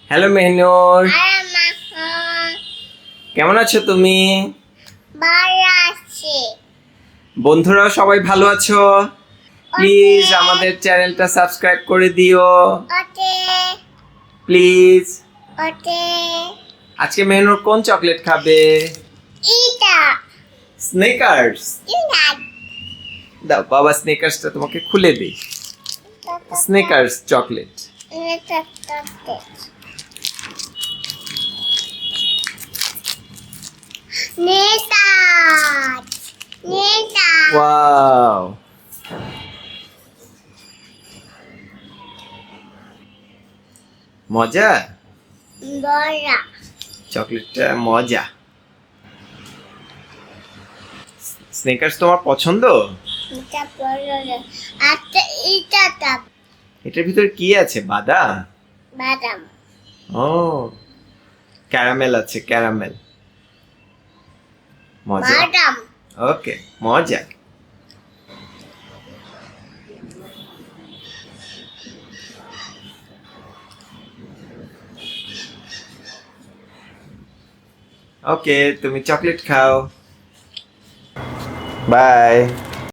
Hello Mehnur, কেমন আছো তুমি? বন্ধুরাও সবাই ভালো আছো? প্লিজ আমাদের চ্যানেলটা সাবস্ক্রাইব করে দিও প্লিজ। আজকে মেহনুর কোন চকলেট খাবে? স্নেকার্স। দাও বাবা স্নেকার্সটা তোমাকে খুলে দিই। Sneakers chocolate. ওয়াও, মজা। চকলেটটা মজা। স্নেকার্স তোমার পছন্দ? এটার ভিতরে কি আছে? বাদাম? ও, ক্যারামেল আছে, ক্যারামেল। মজা। ওকে, মজা। ওকে, তুমি চকলেট খাও। বাই।